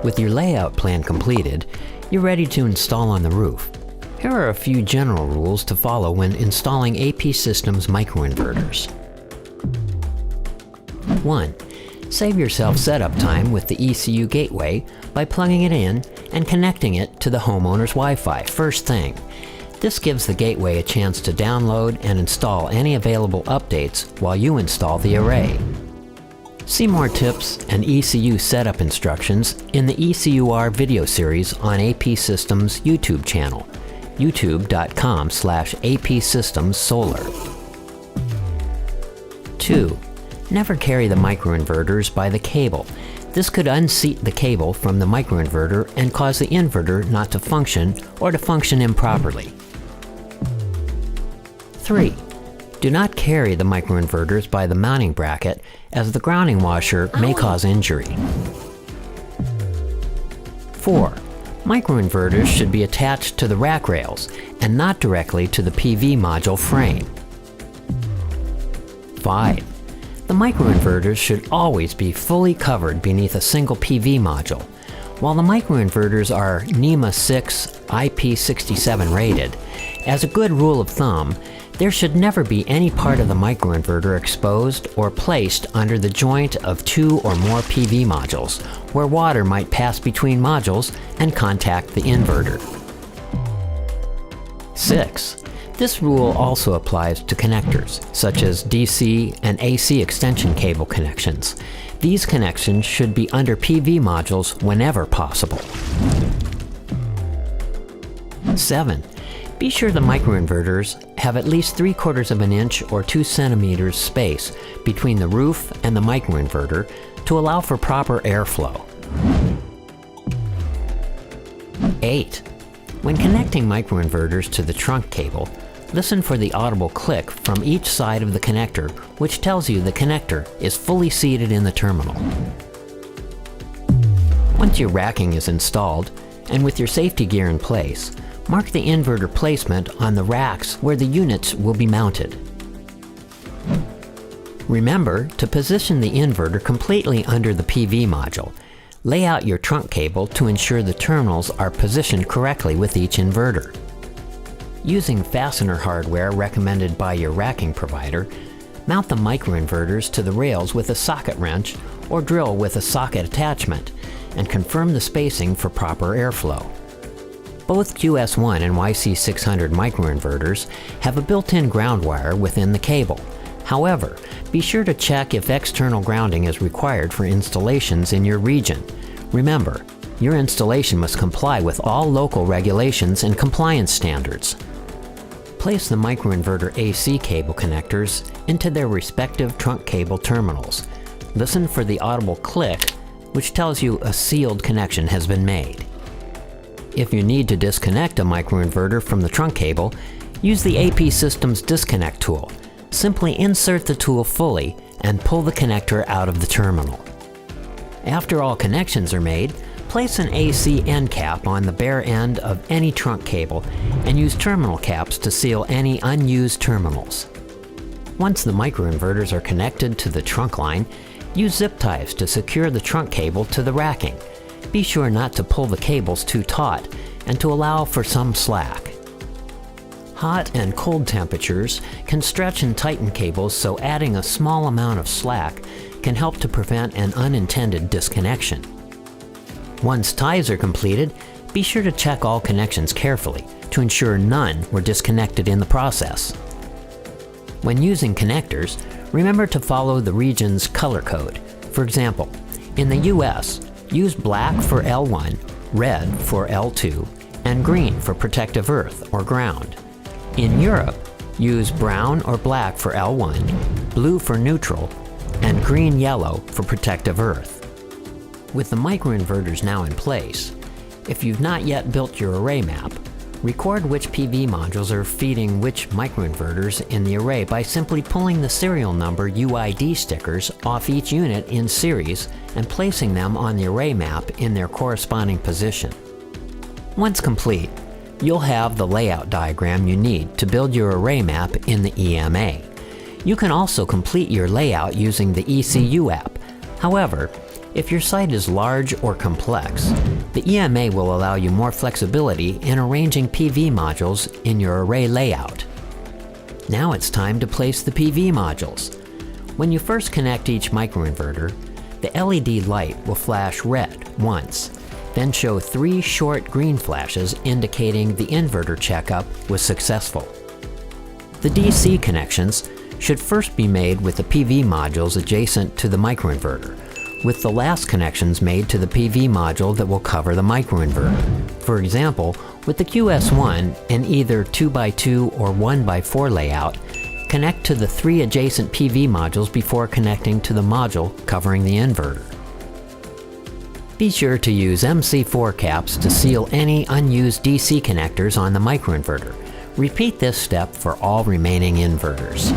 With your layout plan completed, you're ready to install on the roof. Here are a few general rules to follow when installing AP Systems microinverters. 1. Save yourself setup time with the ECU gateway by plugging it in and connecting it to the homeowner's Wi-Fi first thing. This gives the gateway a chance to download and install any available updates while you install the array. See more tips and ECU setup instructions in the ECUR video series on AP Systems YouTube channel, youtube.com/APSystemsSolar. 2. Never carry the microinverters by the cable. This could unseat the cable from the microinverter and cause the inverter not to function or to function improperly. 3. Do not carry the microinverters by the mounting bracket, as the grounding washer may cause injury. 4. Microinverters should be attached to the rack rails and not directly to the PV module frame. 5. The microinverters should always be fully covered beneath a single PV module. While the microinverters are NEMA 6 IP67 rated, as a good rule of thumb, there should never be any part of the microinverter exposed or placed under the joint of 2 or more PV modules, where water might pass between modules and contact the inverter. 6. This rule also applies to connectors, such as DC and AC extension cable connections. These connections should be under PV modules whenever possible. 7. Be sure the microinverters have at least 3/4 of an inch or 2 centimeters space between the roof and the microinverter to allow for proper airflow. 8. When connecting microinverters to the trunk cable, listen for the audible click from each side of the connector, which tells you the connector is fully seated in the terminal. Once your racking is installed, and with your safety gear in place, mark the inverter placement on the racks where the units will be mounted. Remember to position the inverter completely under the PV module. Lay out your trunk cable to ensure the terminals are positioned correctly with each inverter. Using fastener hardware recommended by your racking provider, mount the microinverters to the rails with a socket wrench or drill with a socket attachment, and confirm the spacing for proper airflow. Both QS1 and YC600 microinverters have a built-in ground wire within the cable. However, be sure to check if external grounding is required for installations in your region. Remember, your installation must comply with all local regulations and compliance standards. Place the microinverter AC cable connectors into their respective trunk cable terminals. Listen for the audible click, which tells you a sealed connection has been made. If you need to disconnect a microinverter from the trunk cable, use the AP Systems disconnect tool. Simply insert the tool fully and pull the connector out of the terminal. After all connections are made, place an AC end cap on the bare end of any trunk cable and use terminal caps to seal any unused terminals. Once the microinverters are connected to the trunk line, use zip ties to secure the trunk cable to the racking. Be sure not to pull the cables too taut and to allow for some slack. Hot and cold temperatures can stretch and tighten cables, so adding a small amount of slack can help to prevent an unintended disconnection. Once ties are completed, be sure to check all connections carefully to ensure none were disconnected in the process. When using connectors, remember to follow the region's color code. For example, in the US, use black for L1, red for L2, and green for protective earth or ground. In Europe, use brown or black for L1, blue for neutral, and green-yellow for protective earth. With the microinverters now in place, if you've not yet built your array map, record which PV modules are feeding which microinverters in the array by simply pulling the serial number UID stickers off each unit in series and placing them on the array map in their corresponding position. Once complete, you'll have the layout diagram you need to build your array map in the EMA. You can also complete your layout using the ECU app. However, If your site is large or complex, the EMA will allow you more flexibility in arranging PV modules in your array layout. Now it's time to place the PV modules. When you first connect each microinverter, the LED light will flash red once, then show 3 short green flashes indicating the inverter checkup was successful. The DC connections should first be made with the PV modules adjacent to the microinverter, with the last connections made to the PV module that will cover the microinverter. For example, with the QS1 and either 2x2 or 1x4 layout, connect to the 3 adjacent PV modules before connecting to the module covering the inverter. Be sure to use MC4 caps to seal any unused DC connectors on the microinverter. Repeat this step for all remaining inverters.